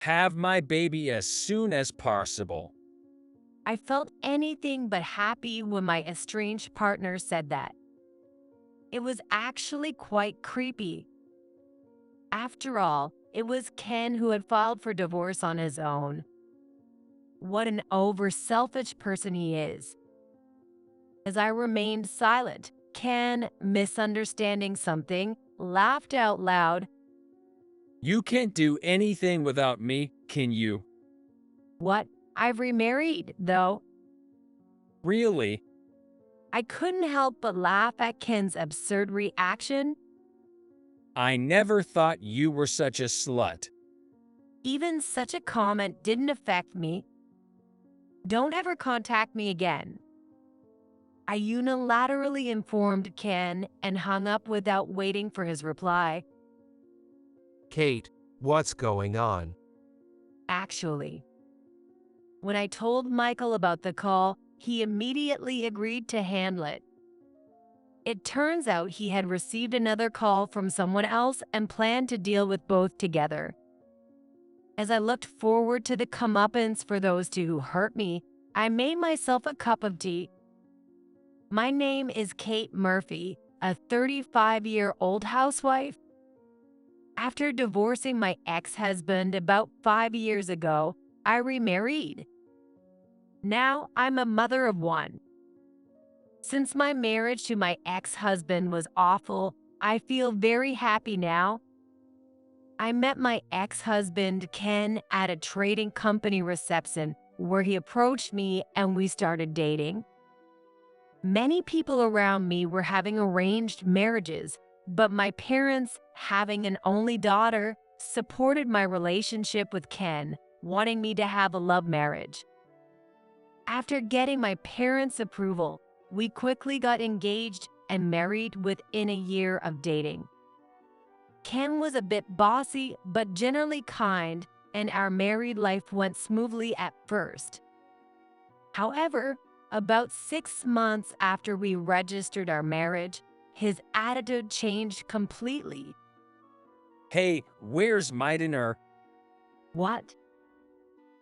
Have my baby as soon as possible. I felt anything but happy when my estranged partner said that. It was actually quite creepy. After all, it was Ken who had filed for divorce on his own. What an over-selfish person he is. As I remained silent, Ken, misunderstanding something, laughed out loud. You can't do anything without me, can you? What? I've remarried, though. Really? I couldn't help but laugh at Ken's absurd reaction. I never thought you were such a slut. Even such a comment didn't affect me. Don't ever contact me again. I unilaterally informed Ken and hung up without waiting for his reply. Kate, what's going on? Actually, when I told Michael about the call, he immediately agreed to handle it. It turns out he had received another call from someone else and planned to deal with both together. As I looked forward to the comeuppance for those two who hurt me, I made myself a cup of tea. My name is Kate Murphy, a 35-year-old housewife. After divorcing my ex-husband about 5 years ago, I remarried. Now I'm a mother of one. Since my marriage to my ex-husband was awful, I feel very happy now. I met my ex-husband, Ken, at a trading company reception where he approached me and we started dating. Many people around me were having arranged marriages, but my parents, having an only daughter, supported my relationship with Ken, wanting me to have a love marriage. After getting my parents' approval, we quickly got engaged and married within a year of dating. Ken was a bit bossy, but generally kind, and our married life went smoothly at first. However, about 6 months after we registered our marriage, his attitude changed completely. Hey, where's my dinner? What?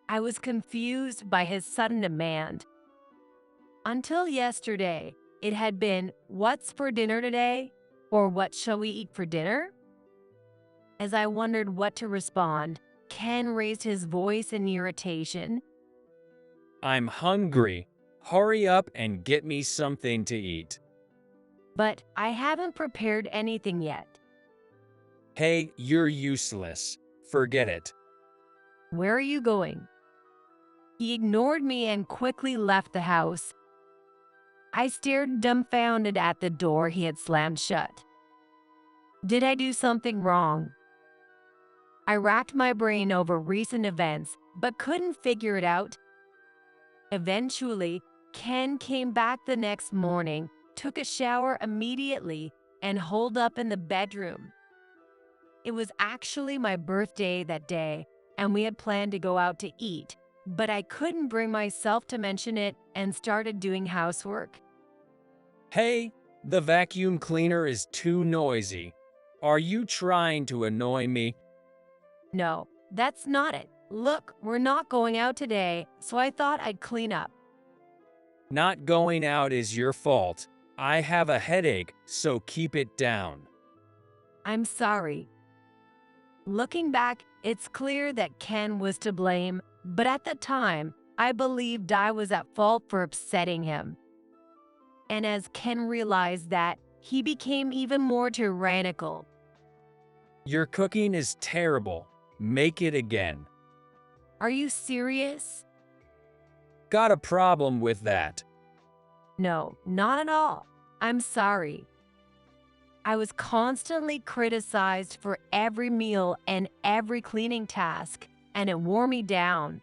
I was confused by his sudden demand. Until yesterday, it had been, "What's for dinner today?" or "What shall we eat for dinner?" As I wondered what to respond, Ken raised his voice in irritation. I'm hungry. Hurry up and get me something to eat. But I haven't prepared anything yet. Hey, you're useless. Forget it. Where are you going? He ignored me and quickly left the house. I stared dumbfounded at the door he had slammed shut. Did I do something wrong? I racked my brain over recent events, but couldn't figure it out. Eventually, Ken came back the next morning, took a shower immediately, and holed up in the bedroom. It was actually my birthday that day, and we had planned to go out to eat, but I couldn't bring myself to mention it and started doing housework. Hey, the vacuum cleaner is too noisy. Are you trying to annoy me? No, that's not it. Look, we're not going out today, so I thought I'd clean up. Not going out is your fault. I have a headache, so keep it down. I'm sorry. Looking back, it's clear that Ken was to blame, but at the time, I believed I was at fault for upsetting him. And as Ken realized that, he became even more tyrannical. Your cooking is terrible. Make it again. Are you serious? Got a problem with that? No, not at all. I'm sorry. I was constantly criticized for every meal and every cleaning task, and it wore me down.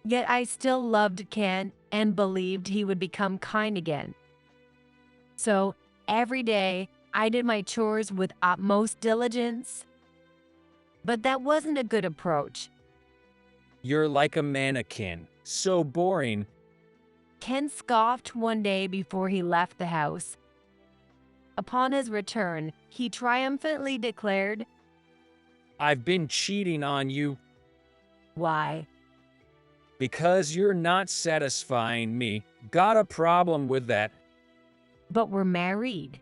Yet I still loved Ken and believed he would become kind again. So, every day, I did my chores with utmost diligence. But that wasn't a good approach. You're like a mannequin. So boring. Ken scoffed one day before he left the house. Upon his return, he triumphantly declared, I've been cheating on you. Why? Because you're not satisfying me. Got a problem with that? But we're married.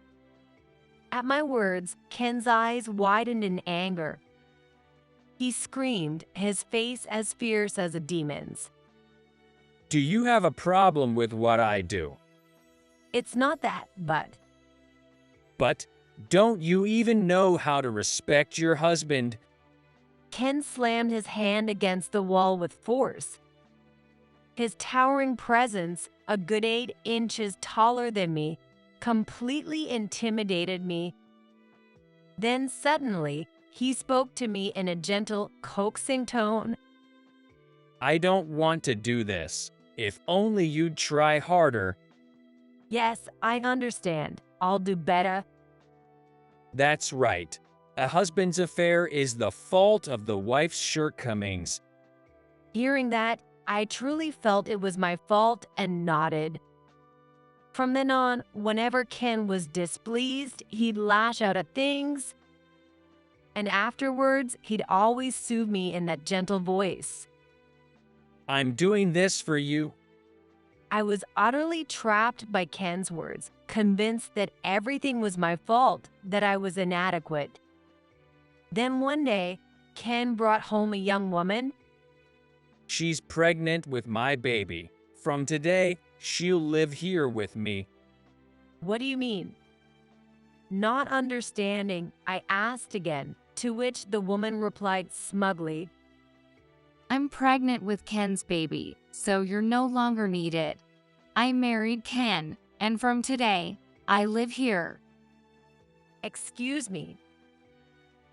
At my words, Ken's eyes widened in anger. He screamed, his face as fierce as a demon's. Do you have a problem with what I do? It's not that, But don't you even know how to respect your husband? Ken slammed his hand against the wall with force. His towering presence, a good 8 inches taller than me, completely intimidated me. Then suddenly, he spoke to me in a gentle, coaxing tone. I don't want to do this. If only you'd try harder. Yes, I understand. I'll do better. That's right. A husband's affair is the fault of the wife's shortcomings. Hearing that, I truly felt it was my fault and nodded. From then on, whenever Ken was displeased, he'd lash out at things. And afterwards, he'd always soothe me in that gentle voice. I'm doing this for you. I was utterly trapped by Ken's words, convinced that everything was my fault, that I was inadequate. Then one day, Ken brought home a young woman. She's pregnant with my baby. From today, she'll live here with me. What do you mean? Not understanding, I asked again, to which the woman replied smugly, I'm pregnant with Ken's baby, so you're no longer needed. I married Ken, and from today, I live here. Excuse me.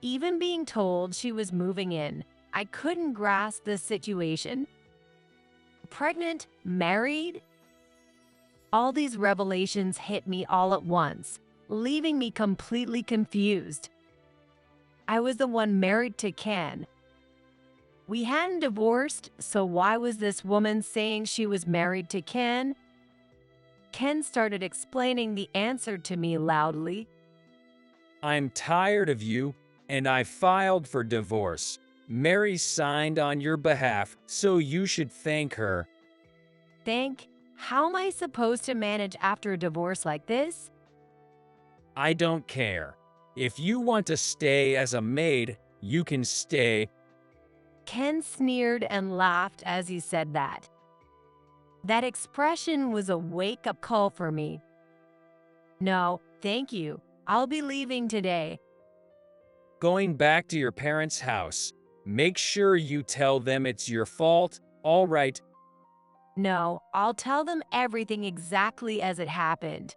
Even being told she was moving in, I couldn't grasp the situation. Pregnant? Married? All these revelations hit me all at once, leaving me completely confused. I was the one married to Ken. We hadn't divorced, so why was this woman saying she was married to Ken? Ken started explaining the answer to me loudly. I'm tired of you, and I filed for divorce. Mary signed on your behalf, so you should thank her. Thank? How am I supposed to manage after a divorce like this? I don't care. If you want to stay as a maid, you can stay. Ken sneered and laughed as he said that. That expression was a wake-up call for me. No, thank you. I'll be leaving today. Going back to your parents' house. Make sure you tell them it's your fault, all right? No, I'll tell them everything exactly as it happened.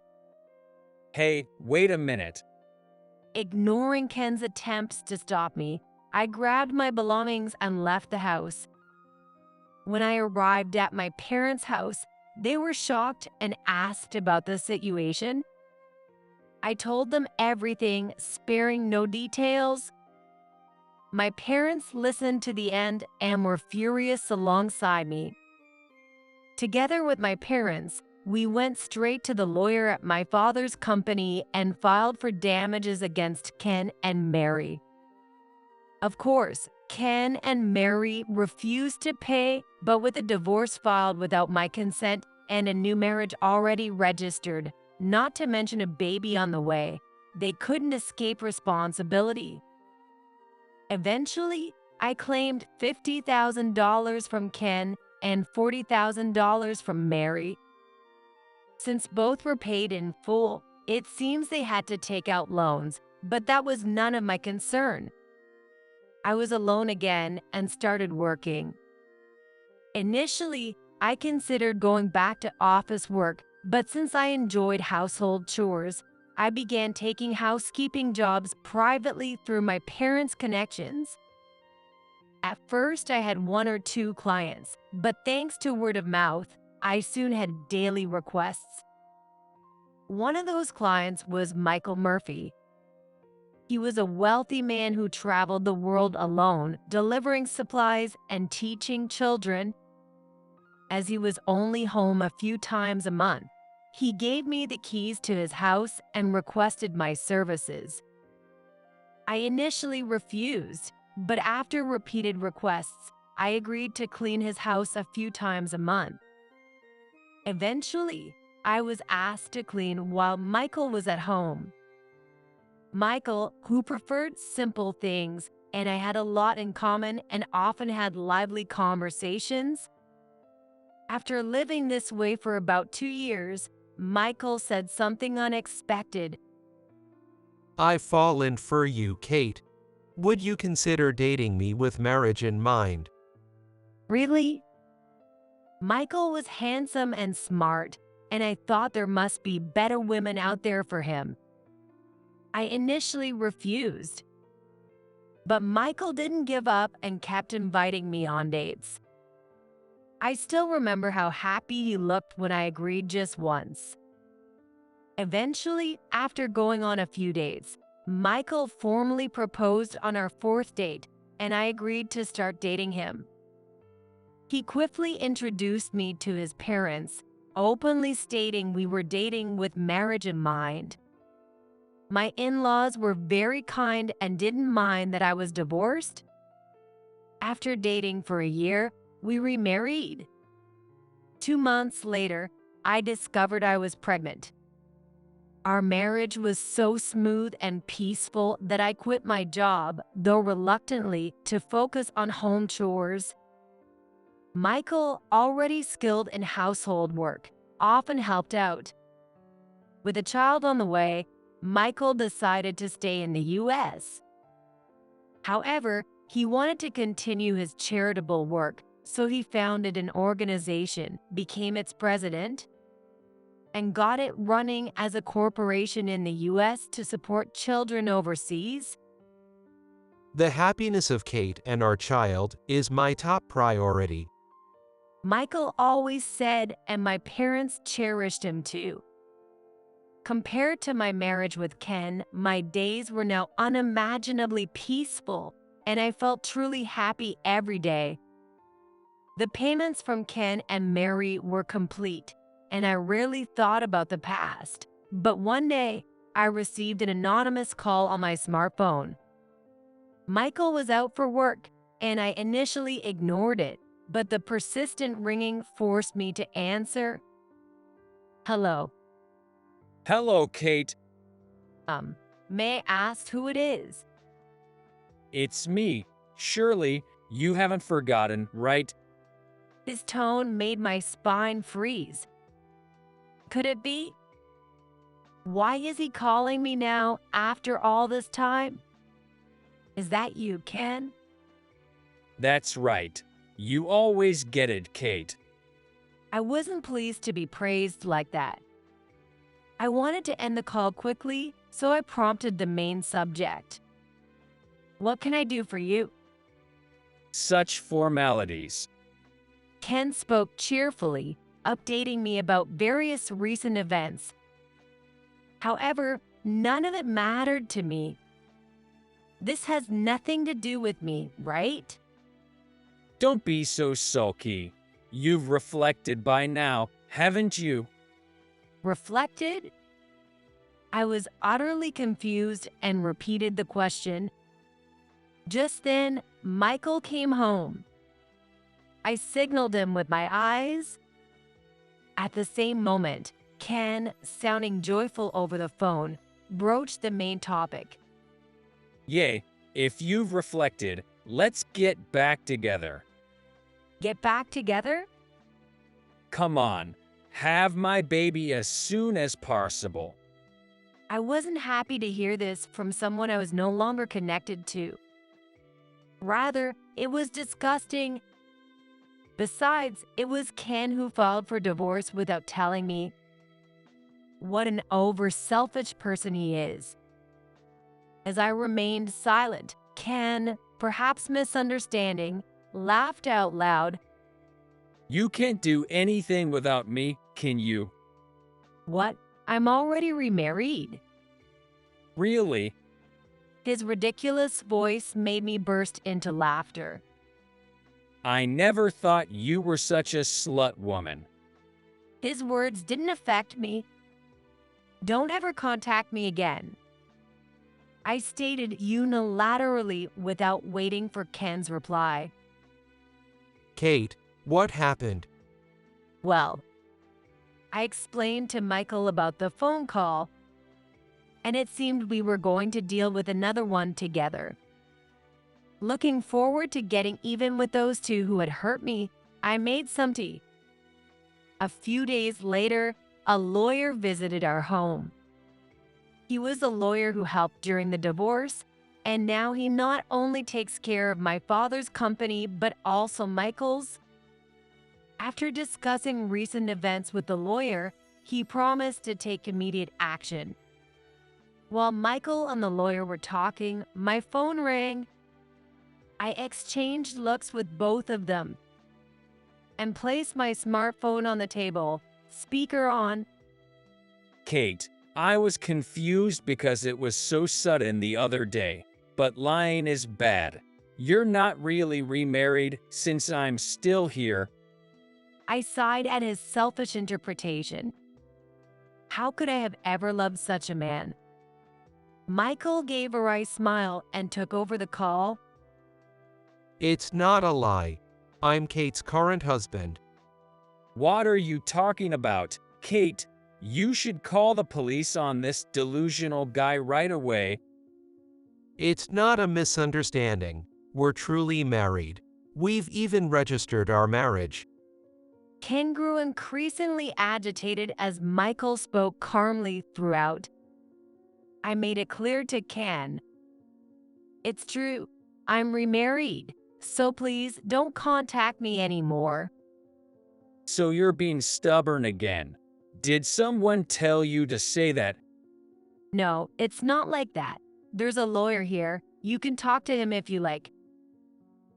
Hey, wait a minute. Ignoring Ken's attempts to stop me, I grabbed my belongings and left the house. When I arrived at my parents' house, they were shocked and asked about the situation. I told them everything, sparing no details. My parents listened to the end and were furious alongside me. Together with my parents, we went straight to the lawyer at my father's company and filed for damages against Ken and Mary. Of course, Ken and Mary refused to pay, but with a divorce filed without my consent and a new marriage already registered, not to mention a baby on the way, they couldn't escape responsibility. Eventually, I claimed $50,000 from Ken and $40,000 from Mary. Since both were paid in full, it seems they had to take out loans, but that was none of my concern. I was alone again and started working. Initially, I considered going back to office work, but since I enjoyed household chores, I began taking housekeeping jobs privately through my parents' connections. At first, I had 1 or 2 clients, but thanks to word of mouth, I soon had daily requests. One of those clients was Michael Murphy. He was a wealthy man who traveled the world alone, delivering supplies and teaching children. As he was only home a few times a month, he gave me the keys to his house and requested my services. I initially refused, but after repeated requests, I agreed to clean his house a few times a month. Eventually, I was asked to clean while Michael was at home. Michael, who preferred simple things, and I had a lot in common and often had lively conversations. After living this way for about 2 years, Michael said something unexpected. I've fallen for you, Kate. Would you consider dating me with marriage in mind? Really? Michael was handsome and smart, and I thought there must be better women out there for him. I initially refused, but Michael didn't give up and kept inviting me on dates. I still remember how happy he looked when I agreed just once. Eventually, after going on a few dates, Michael formally proposed on our 4th date, and I agreed to start dating him. He quickly introduced me to his parents, openly stating we were dating with marriage in mind. My in-laws were very kind and didn't mind that I was divorced. After dating for a year, we remarried. 2 months later, I discovered I was pregnant. Our marriage was so smooth and peaceful that I quit my job, though reluctantly, to focus on home chores. Michael, already skilled in household work, often helped out. With a child on the way, Michael decided to stay in the US. However, he wanted to continue his charitable work, so he founded an organization, became its president, and got it running as a corporation in the US to support children overseas. The happiness of Kate and our child is my top priority. Michael always said, and my parents cherished him too. Compared to my marriage with Ken, my days were now unimaginably peaceful, and I felt truly happy every day. The payments from Ken and Mary were complete, and I rarely thought about the past. But one day, I received an anonymous call on my smartphone. Michael was out for work, and I initially ignored it, but the persistent ringing forced me to answer. Hello. Hello, Kate. May I ask who it is? It's me. Surely, you haven't forgotten, right? His tone made my spine freeze. Could it be? Why is he calling me now after all this time? Is that you, Ken? That's right. You always get it, Kate. I wasn't pleased to be praised like that. I wanted to end the call quickly, so I prompted the main subject. What can I do for you? Such formalities. Ken spoke cheerfully, updating me about various recent events. However, none of it mattered to me. This has nothing to do with me, right? Don't be so sulky. You've reflected by now, haven't you? Reflected? I was utterly confused and repeated the question. Just then, Michael came home. I signaled him with my eyes. At the same moment, Ken, sounding joyful over the phone, broached the main topic. Yay, if you've reflected, let's get back together. Get back together? Come on, have my baby as soon as possible. I wasn't happy to hear this from someone I was no longer connected to. Rather, it was disgusting. Besides, it was Ken who filed for divorce without telling me. What an over-selfish person he is. As I remained silent, Ken, perhaps misunderstanding, laughed out loud. You can't do anything without me, can you? What? I'm already remarried. Really? His ridiculous voice made me burst into laughter. I never thought you were such a slut woman. His words didn't affect me. Don't ever contact me again. I stated unilaterally without waiting for Ken's reply. Kate, what happened? Well, I explained to Michael about the phone call, and it seemed we were going to deal with another one together. Looking forward to getting even with those two who had hurt me, I made some tea. A few days later, a lawyer visited our home. He was a lawyer who helped during the divorce, and now he not only takes care of my father's company, but also Michael's. After discussing recent events with the lawyer, he promised to take immediate action. While Michael and the lawyer were talking, my phone rang. I exchanged looks with both of them and placed my smartphone on the table, speaker on. Kate, I was confused because it was so sudden the other day, but lying is bad. You're not really remarried since I'm still here. I sighed at his selfish interpretation. How could I have ever loved such a man? Michael gave a wry smile and took over the call. It's not a lie. I'm Kate's current husband. What are you talking about, Kate? You should call the police on this delusional guy right away. It's not a misunderstanding. We're truly married. We've even registered our marriage. Ken grew increasingly agitated as Michael spoke calmly throughout. I made it clear to Ken. It's true, I'm remarried, so please don't contact me anymore. So you're being stubborn again. Did someone tell you to say that? No, it's not like that. There's a lawyer here. You can talk to him if you like.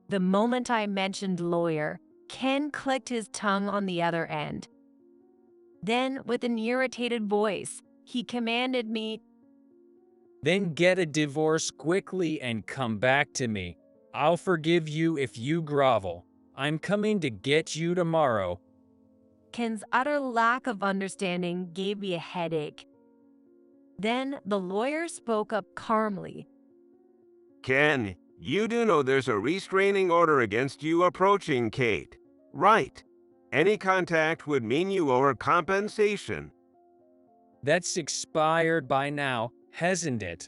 The moment I mentioned lawyer, Ken clicked his tongue on the other end. Then, with an irritated voice, he commanded me, Then get a divorce quickly and come back to me. I'll forgive you if you grovel. I'm coming to get you tomorrow. Ken's utter lack of understanding gave me a headache. Then the lawyer spoke up calmly. Ken, you do know there's a restraining order against you approaching Kate, right? Any contact would mean you owe her compensation. That's expired by now, hasn't it?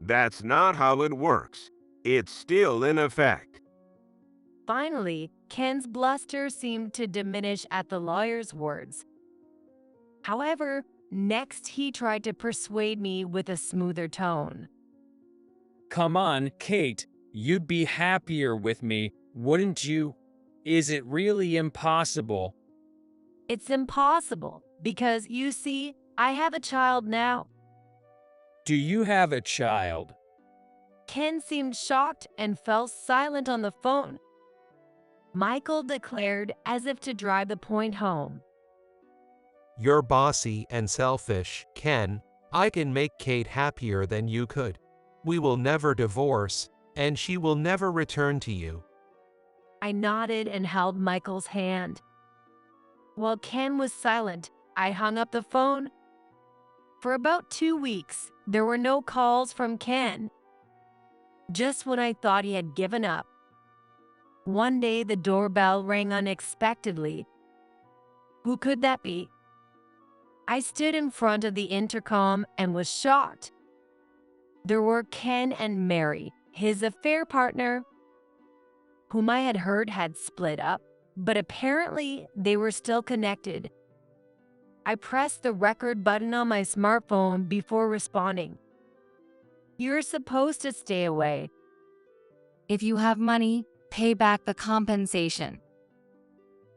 That's not how it works. It's still in effect. Finally, Ken's bluster seemed to diminish at the lawyer's words. However, next he tried to persuade me with a smoother tone. Come on, Kate. You'd be happier with me, wouldn't you? Is it really impossible? It's impossible because, you see, I have a child now. Do you have a child? Ken seemed shocked and fell silent on the phone. Michael declared as if to drive the point home. You're bossy and selfish, Ken. I can make Kate happier than you could. We will never divorce, and she will never return to you. I nodded and held Michael's hand. While Ken was silent, I hung up the phone. For about 2 weeks, there were no calls from Ken. Just when I thought he had given up. One day the doorbell rang unexpectedly. Who could that be? I stood in front of the intercom and was shocked. There were Ken and Mary, his affair partner, whom I had heard had split up, but apparently they were still connected. I pressed the record button on my smartphone before responding. You're supposed to stay away. If you have money, pay back the compensation.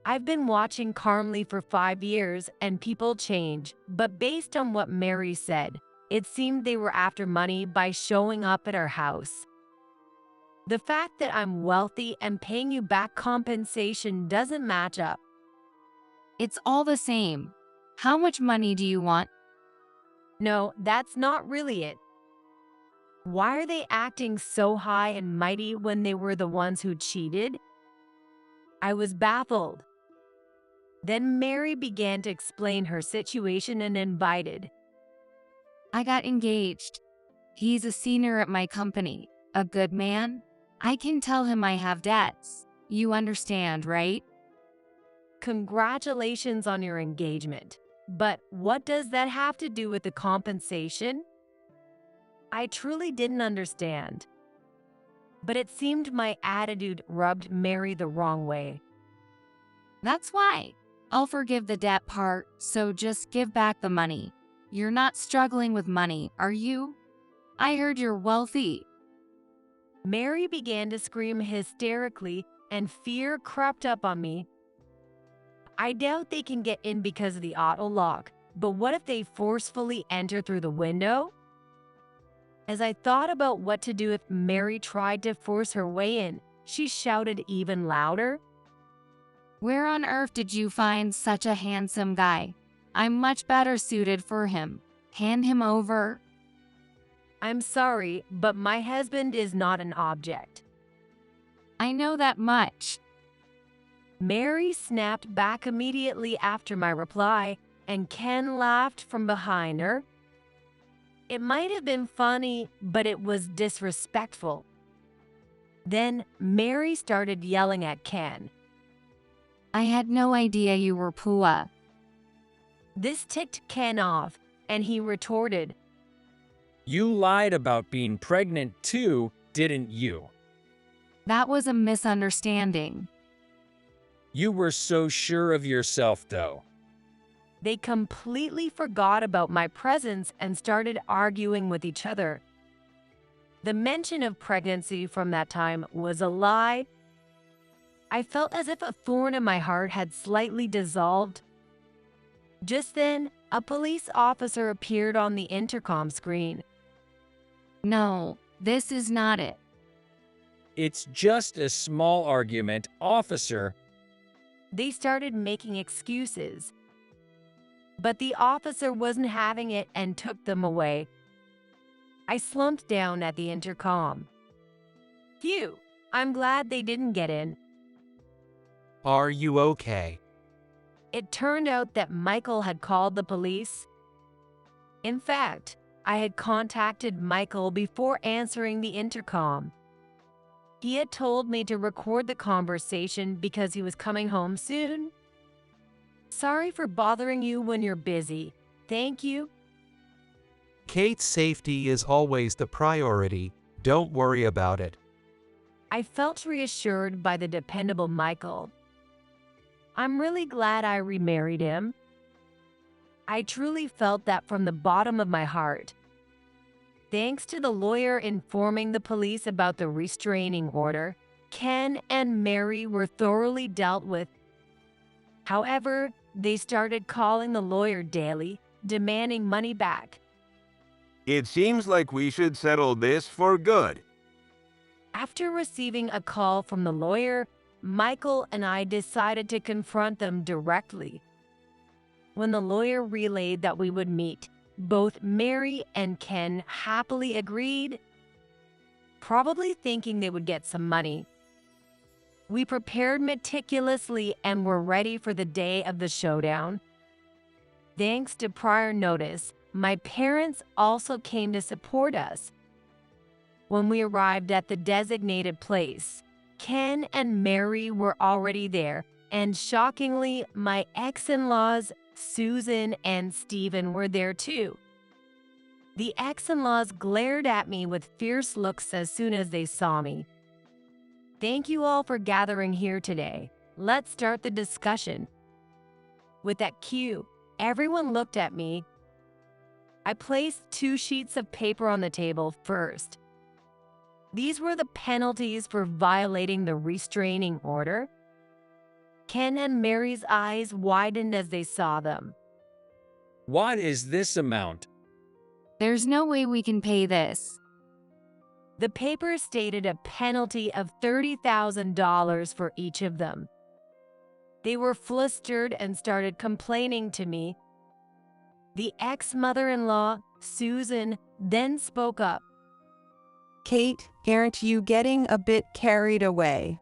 I've been watching calmly for 5 years and people change, but based on what Mary said, it seemed they were after money by showing up at our house. The fact that I'm wealthy and paying you back compensation doesn't match up. It's all the same. How much money do you want? No, that's not really it. Why are they acting so high and mighty when they were the ones who cheated? I was baffled. Then Mary began to explain her situation and invited. I got engaged. He's a senior at my company, a good man. I can tell him I have debts. You understand, right? Congratulations on your engagement. But what does that have to do with the compensation? I truly didn't understand. But it seemed my attitude rubbed Mary the wrong way. That's why. I'll forgive the debt part, so just give back the money. You're not struggling with money, are you? I heard you're wealthy. Mary began to scream hysterically, and fear crept up on me. I doubt they can get in because of the auto lock, but what if they forcefully enter through the window? As I thought about what to do if Mary tried to force her way in, she shouted even louder. Where on earth did you find such a handsome guy? I'm much better suited for him. Hand him over. I'm sorry, but my husband is not an object. I know that much. Mary snapped back immediately after my reply, and Ken laughed from behind her. It might have been funny, but it was disrespectful. Then Mary started yelling at Ken. I had no idea you were Pua. This ticked Ken off, and he retorted, You lied about being pregnant too, didn't you? That was a misunderstanding. You were so sure of yourself, though. They completely forgot about my presence and started arguing with each other. The mention of pregnancy from that time was a lie. I felt as if a thorn in my heart had slightly dissolved. Just then, a police officer appeared on the intercom screen. No, this is not it. It's just a small argument, officer. They started making excuses. But the officer wasn't having it and took them away. I slumped down at the intercom. Phew, I'm glad they didn't get in. Are you okay? It turned out that Michael had called the police. In fact, I had contacted Michael before answering the intercom. He had told me to record the conversation because he was coming home soon. Sorry for bothering you when you're busy. Thank you. Kate's safety is always the priority. Don't worry about it. I felt reassured by the dependable Michael. I'm really glad I remarried him. I truly felt that from the bottom of my heart. Thanks to the lawyer informing the police about the restraining order, Ken and Mary were thoroughly dealt with. However, they started calling the lawyer daily, demanding money back. It seems like we should settle this for good. After receiving a call from the lawyer, Michael and I decided to confront them directly. When the lawyer relayed that we would meet, both Mary and Ken happily agreed, probably thinking they would get some money. We prepared meticulously and were ready for the day of the showdown. Thanks to prior notice, my parents also came to support us. When we arrived at the designated place, Ken and Mary were already there, and shockingly, my ex-in-laws, Susan and Stephen, were there too. The ex-in-laws glared at me with fierce looks as soon as they saw me. Thank you all for gathering here today. Let's start the discussion. With that cue, everyone looked at me. I placed 2 sheets of paper on the table first. These were the penalties for violating the restraining order. Ken and Mary's eyes widened as they saw them. What is this amount? There's no way we can pay this. The paper stated a penalty of $30,000 for each of them. They were flustered and started complaining to me. The ex-mother-in-law, Susan, then spoke up. Kate, aren't you getting a bit carried away?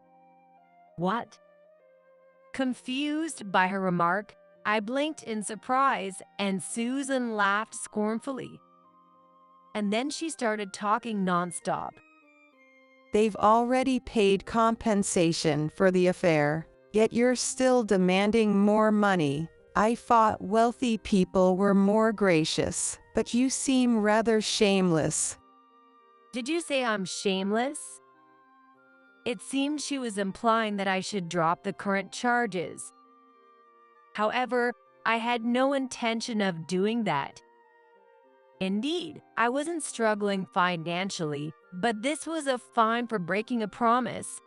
What? Confused by her remark, I blinked in surprise and Susan laughed scornfully. And then she started talking nonstop. They've already paid compensation for the affair, yet you're still demanding more money. I thought wealthy people were more gracious, but you seem rather shameless. Did you say I'm shameless? It seemed she was implying that I should drop the current charges. However, I had no intention of doing that. Indeed, I wasn't struggling financially, but this was a fine for breaking a promise.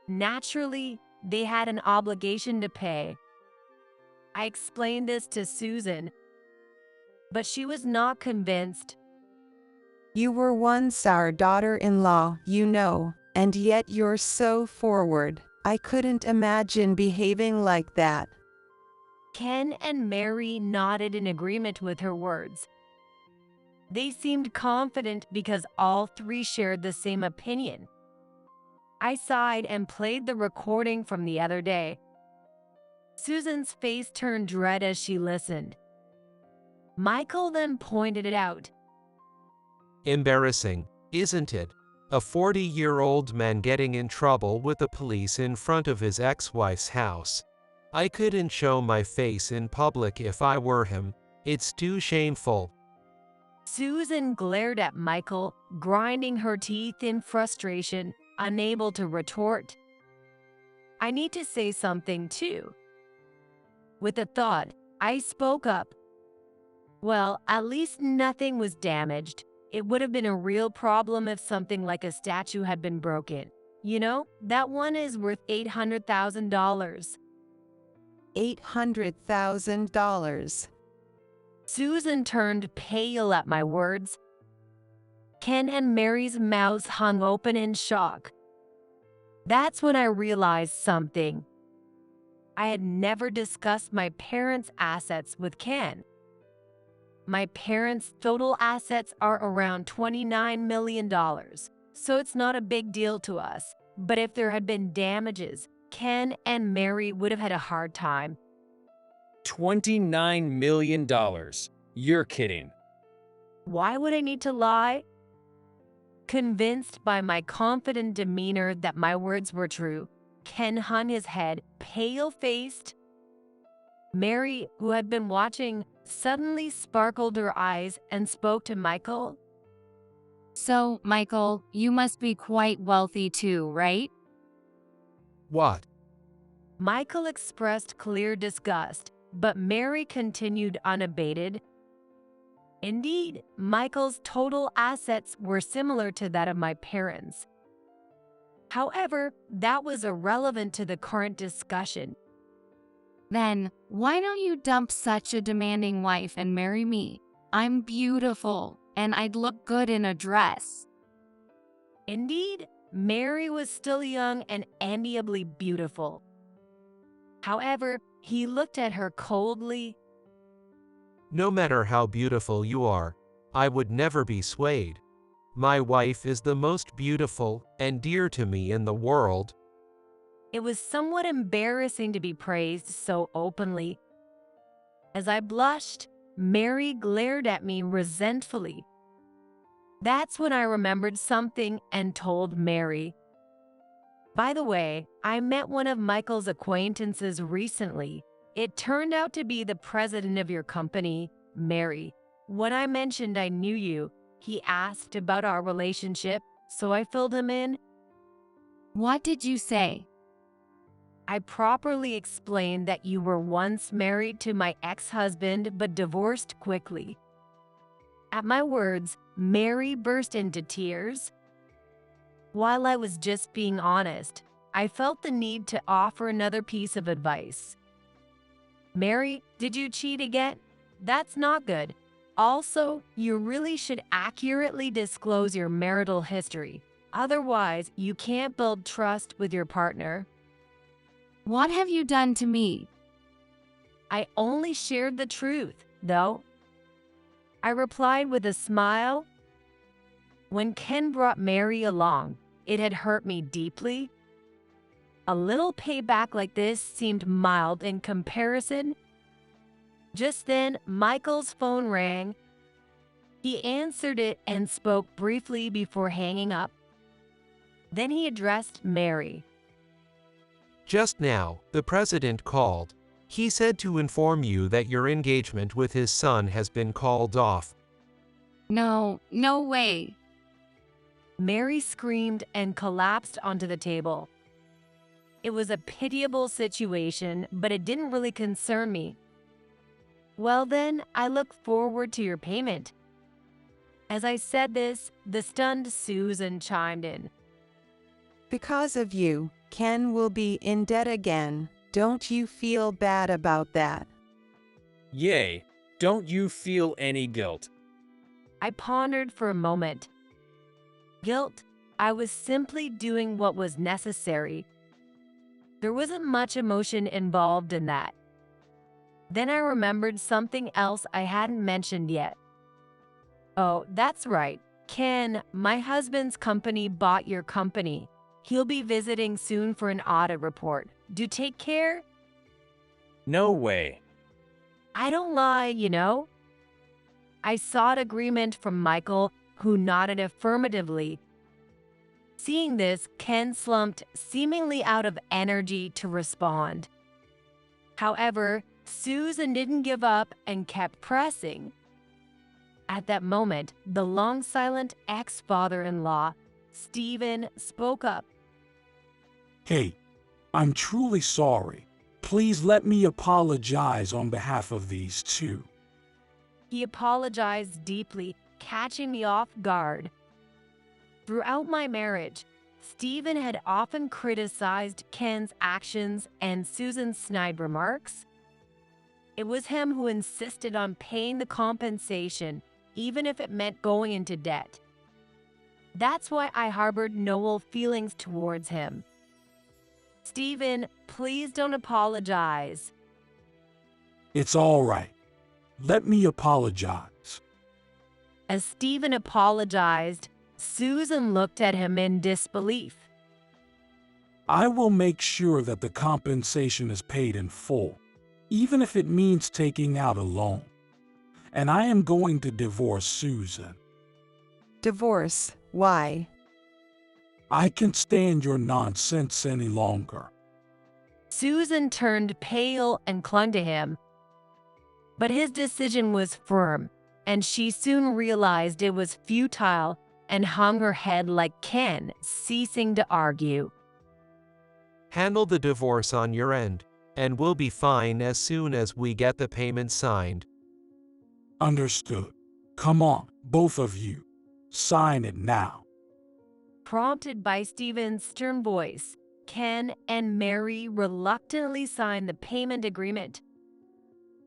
Naturally, they had an obligation to pay. I explained this to Susan, but she was not convinced. You were once our daughter-in-law, you know, and yet you're so forward. I couldn't imagine behaving like that. Ken and Mary nodded in agreement with her words. They seemed confident because all three shared the same opinion. I sighed and played the recording from the other day. Susan's face turned red as she listened. Michael then pointed it out. Embarrassing, isn't it? A 40-year-old man getting in trouble with the police in front of his ex-wife's house. I couldn't show my face in public if I were him. It's too shameful. Susan glared at Michael, grinding her teeth in frustration, unable to retort. I need to say something too. With a thought, I spoke up. Well, at least nothing was damaged. It would have been a real problem if something like a statue had been broken. You know, that one is worth $800,000. $800,000. Susan turned pale at my words. Ken and Mary's mouths hung open in shock. That's when I realized something. I had never discussed my parents' assets with Ken. My parents' total assets are around $29 million, so it's not a big deal to us. But if there had been damages, Ken and Mary would have had a hard time. $29 million. You're kidding. Why would I need to lie? Convinced by my confident demeanor that my words were true, Ken hung his head, pale-faced. Mary, who had been watching, suddenly sparkled her eyes and spoke to Michael. So, Michael, you must be quite wealthy too, right? What? Michael expressed clear disgust, but Mary continued unabated. Indeed, Michael's total assets were similar to that of my parents. However, that was irrelevant to the current discussion. Then, why don't you dump such a demanding wife and marry me? I'm beautiful, and I'd look good in a dress. Indeed, Mary was still young and amiably beautiful. However, he looked at her coldly. No matter how beautiful you are, I would never be swayed. My wife is the most beautiful and dear to me in the world. It was somewhat embarrassing to be praised so openly. As I blushed, Mary glared at me resentfully. That's when I remembered something and told Mary. By the way, I met one of Michael's acquaintances recently. It turned out to be the president of your company, Mary. When I mentioned I knew you, he asked about our relationship, so I filled him in. What did you say? I properly explained that you were once married to my ex-husband but divorced quickly. At my words, Mary burst into tears. While I was just being honest, I felt the need to offer another piece of advice. Mary, did you cheat again? That's not good. Also, you really should accurately disclose your marital history. Otherwise, you can't build trust with your partner. What have you done to me? I only shared the truth, though. I replied with a smile. When Ken brought Mary along, it had hurt me deeply. A little payback like this seemed mild in comparison. Just then, Michael's phone rang. He answered it and spoke briefly before hanging up. Then he addressed Mary. Just now, the president called. He said to inform you that your engagement with his son has been called off. No, no way. Mary screamed and collapsed onto the table. It was a pitiable situation, but it didn't really concern me. Well then, I look forward to your payment. As I said this, the stunned Susan chimed in. Because of you, Ken will be in debt again. Don't you feel bad about that? Yay, don't you feel any guilt? I pondered for a moment. Guilt? I was simply doing what was necessary. There wasn't much emotion involved in that. Then I remembered something else I hadn't mentioned yet. Oh, that's right. Ken, my husband's company bought your company. He'll be visiting soon for an audit report. Do take care? No way. I don't lie, you know. I sought agreement from Michael, who nodded affirmatively. Seeing this, Ken slumped, seemingly out of energy to respond. However, Susan didn't give up and kept pressing. At that moment, the long-silent ex-father-in-law, Stephen, spoke up. Kate, I'm truly sorry. Please let me apologize on behalf of these two. He apologized deeply, catching me off guard. Throughout my marriage, Stephen had often criticized Ken's actions and Susan's snide remarks. It was him who insisted on paying the compensation, even if it meant going into debt. That's why I harbored no ill feelings towards him. Stephen, please don't apologize. It's all right. Let me apologize. As Stephen apologized, Susan looked at him in disbelief. I will make sure that the compensation is paid in full, even if it means taking out a loan. And I am going to divorce Susan. Divorce? Why? I can't stand your nonsense any longer. Susan turned pale and clung to him. But his decision was firm, and she soon realized it was futile and hung her head like Ken, ceasing to argue. Handle the divorce on your end, and we'll be fine as soon as we get the payment signed. Understood. Come on, both of you. Sign it now. Prompted by Stephen's stern voice, Ken and Mary reluctantly signed the payment agreement.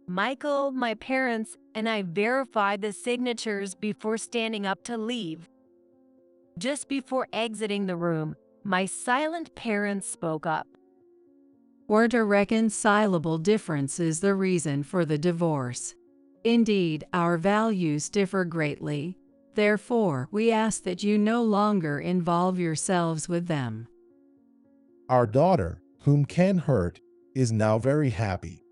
Michael, my parents, and I verified the signatures before standing up to leave. Just before exiting the room, my silent parents spoke up. Weren't a reconcilable difference is the reason for the divorce. Indeed, our values differ greatly. Therefore, we ask that you no longer involve yourselves with them. Our daughter, whom Ken hurt, is now very happy.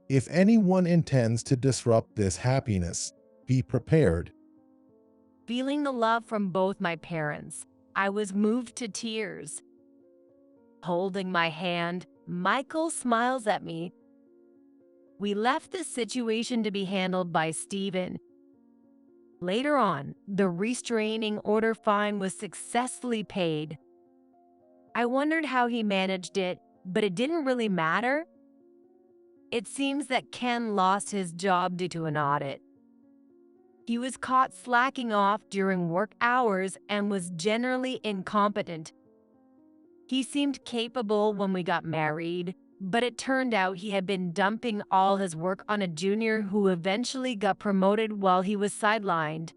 If anyone intends to disrupt this happiness, be prepared. Feeling the love from both my parents, I was moved to tears. Holding my hand, Michael smiles at me. We left the situation to be handled by Stephen. Later on, the restraining order fine was successfully paid. I wondered how he managed it, but it didn't really matter. It seems that Ken lost his job due to an audit. He was caught slacking off during work hours and was generally incompetent. He seemed capable when we got married, but it turned out he had been dumping all his work on a junior who eventually got promoted while he was sidelined.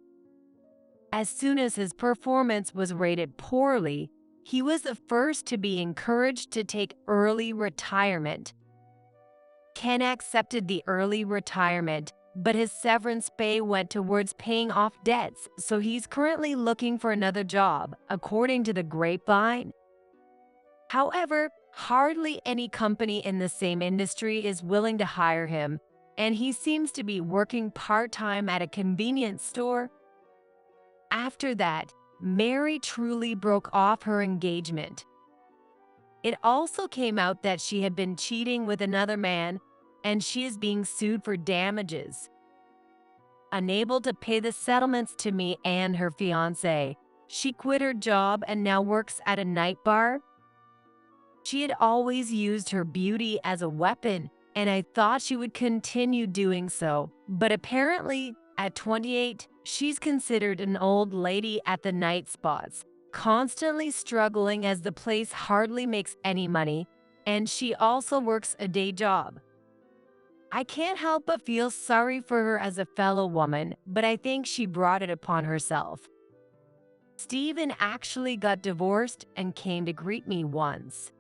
As soon as his performance was rated poorly, he was the first to be encouraged to take early retirement. Ken accepted the early retirement, but his severance pay went towards paying off debts, so he's currently looking for another job, according to the grapevine. However, hardly any company in the same industry is willing to hire him, and he seems to be working part-time at a convenience store. After that, Mary truly broke off her engagement. It also came out that she had been cheating with another man, and she is being sued for damages. Unable to pay the settlements to me and her fiancé, she quit her job and now works at a night bar. She had always used her beauty as a weapon, and I thought she would continue doing so. But apparently, at 28, she's considered an old lady at the night spots, constantly struggling as the place hardly makes any money, and she also works a day job. I can't help but feel sorry for her as a fellow woman, but I think she brought it upon herself. Stephen actually got divorced and came to greet me once.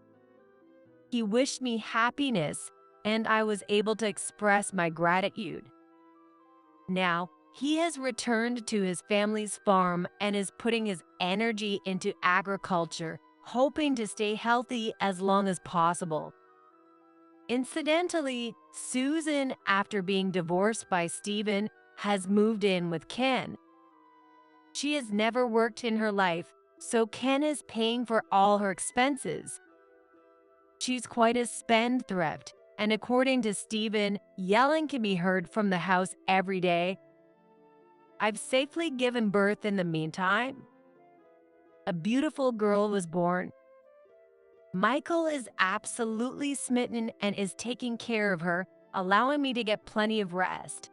He wished me happiness, and I was able to express my gratitude. Now, he has returned to his family's farm and is putting his energy into agriculture, hoping to stay healthy as long as possible. Incidentally, Susan, after being divorced by Stephen, has moved in with Ken. She has never worked in her life, so Ken is paying for all her expenses. She's quite a spendthrift, and according to Stephen, yelling can be heard from the house every day. I've safely given birth in the meantime. A beautiful girl was born. Michael is absolutely smitten and is taking care of her, allowing me to get plenty of rest.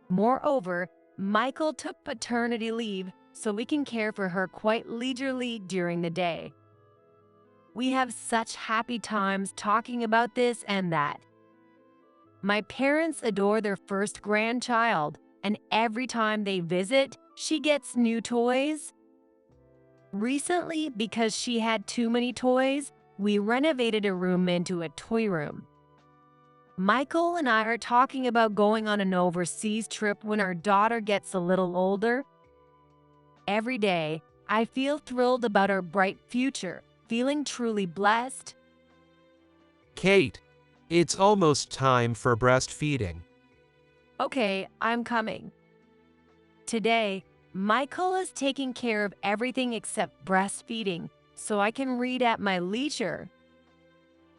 Moreover, Michael took paternity leave, so we can care for her quite leisurely during the day. We have such happy times talking about this and that. My parents adore their first grandchild, and every time they visit, she gets new toys. Recently, because she had too many toys, we renovated a room into a toy room. Michael and I are talking about going on an overseas trip when our daughter gets a little older. Every day, I feel thrilled about our bright future, feeling truly blessed. Kate, it's almost time for breastfeeding. Okay, I'm coming. Today, Michael is taking care of everything except breastfeeding, so I can read at my leisure.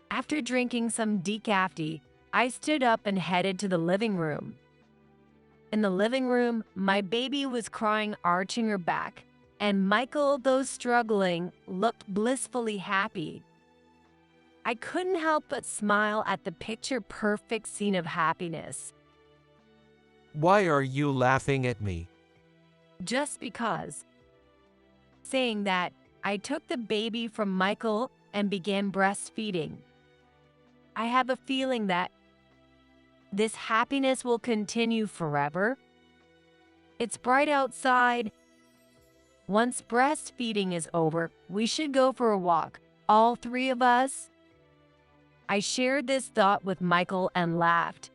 After drinking some decaf tea, I stood up and headed to the living room. In the living room, my baby was crying, arching her back, and Michael, though struggling, looked blissfully happy. I couldn't help but smile at the picture-perfect scene of happiness. Why are you laughing at me? Just because. Saying that, I took the baby from Michael and began breastfeeding. I have a feeling that this happiness will continue forever. It's bright outside. Once breastfeeding is over, we should go for a walk, all three of us. I shared this thought with Michael and laughed.